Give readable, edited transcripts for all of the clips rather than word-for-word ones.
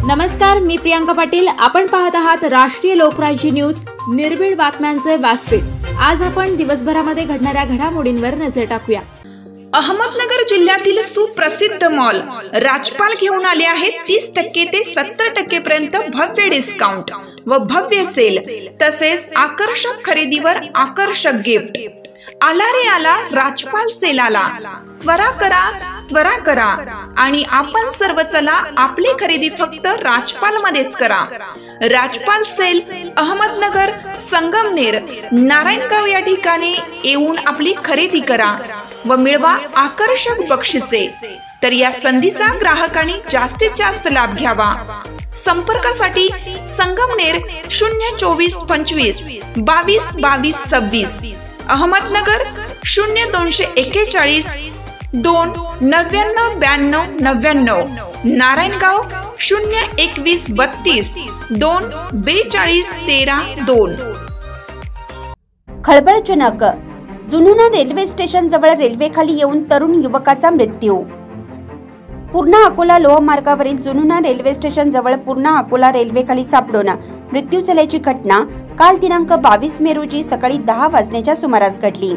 नमस्कार, मी प्रियांका पाटील। आपण पाहत आहात राष्ट्रीय लोकराज्य न्यूज, निर्भीड बातम्यांचे व्यासपीठ। आज आपण दिवसभरामध्ये घडणाऱ्या घडामोडींवर नजर टाकूया। अहमदनगर जिल्ह्यातील सुप्रसिद्ध मॉल राजपाल घेऊन आले आहेत 30% ते 70% पर्यंत भव्य डिस्काउंट व भव्य सेल, तसेच आकर्षक खरेदीवर आकर्षक गिफ्ट। आला रे आला राजपाल सेल आला। त्वरा करा आणि आपण सर्व चला आपली खरेदी फक्त राजपाल मध्येच करा। राजपाल सेल अहमदनगर, संगमनेर, नारायणगाव या ठिकाणी येऊन आपली खरेदी करा व मिळवा आकर्षक बक्षिसे। तर या संधीचा ग्राहकांनी जास्तीत जास्त लाभ घ्यावा। संपर्कासाठी संगमनेर 02425 22 22 26, अहमदनगर 0241 2 99 92 99, नारायणगाव 021 32 2 42 13 2। खळबळजनक, जुन्नर रेल्वे स्टेशन जवळ रेल्वे खाली येऊन तरुण युवकाचा मृत्यू। पूर्णा अकोला लोहमार्गावरील जुन्नर रेल्वे स्टेशन जवळ पूर्णा अकोला रेल्वे खाली सापडून मृत्यू झाल्याची घटना काल दिनांक 22 मे रोजी सकाळी 10 वाजण्याच्या सुमारास घडली।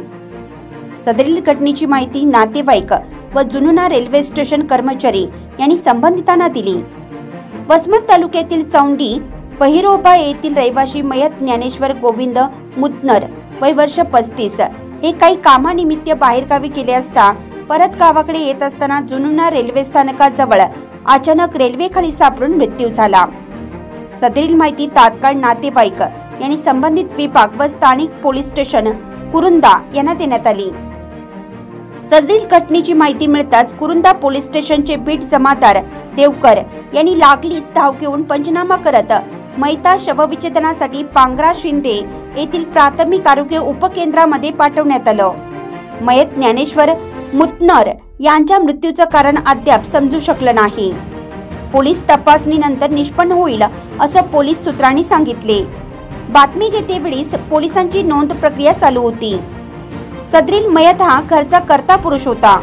सदरील घटनेची माहिती नातेवाईक व जुन्नर रेल्वे स्टेशन कर्मचारी यांनी संबंधितांना दिली। वसमत तालुक्यातील चौंडी पहिरोबा येथील रहिवासी मयत ज्ञानेश्वर गोविंद मुतनर, वय वर्ष 35, हे काही कामानिमित्त बाहेरगावी गेले असता परत गावाकडे येत असताना जुन्नर रेल्वे स्थानकाजवळ अचानक रेल्वे खाली सापडून मृत्यू झाला। सदरील माहिती तात्काळ नातेवाईक यांनी संबंधित विभाग व स्थानिक पोलीस स्टेशन कुरुंदा यांना देण्यात आली। सदरील घटनेची माहिती मिळताच कुरुंदा पोलीस स्टेशनचे बीट जमादार देवकर यांनी लागलीच धाव घेऊन पंचनामा करत मैता शवविच्छेदनासाठी पांगरा शिंदे येथील प्राथमिक आरोग्य उपकेंद्रामध्ये पाठवण्यात आलं। मयत ज्ञानेश्वर मुतनर यांच्या मृत्यूचं कारण अद्याप समजू शकलं नाही। पोलीस तपासणीनंतर निष्पन्न होईल असं पोलीस सूत्रांनी सांगितले। बातमी घेतेवेळी पोलिसांची नोंद प्रक्रिया चालू होती। सदरील मयत हा घरचा कर्ता पुरुष होता।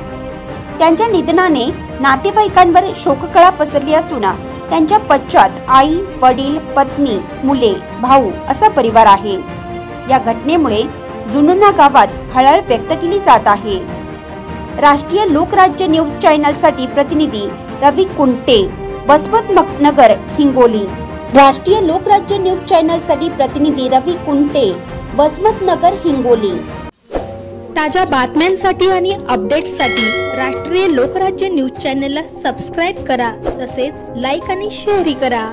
त्यांच्या निधनाने नातेवाईकांवर शोककळा पसरली असून त्यांच्या पश्चात आई, वडील, पत्नी, मुले, भाऊ असा परिवार आहे। या घटनेमुळे जुन्नर गावात हळहळ व्यक्त केली जात आहे। राष्ट्रीय लोकराज्य न्यूज चॅनलसाठी प्रतिनिधी रवी कुंटे, वसमतनगर, हिंगोली। राष्ट्रीय लोकराज्य न्यूज चॅनलसाठी प्रतिनिधी रवी कुंटे, वसमतनगर, हिंगोली। ताज्या बातम्यांसाठी आणि अपडेट्ससाठी राष्ट्रीय लोकराज्य न्यूज चॅनलला सबस्क्राईब करा, तसेच लाईक आणि शेअरही करा।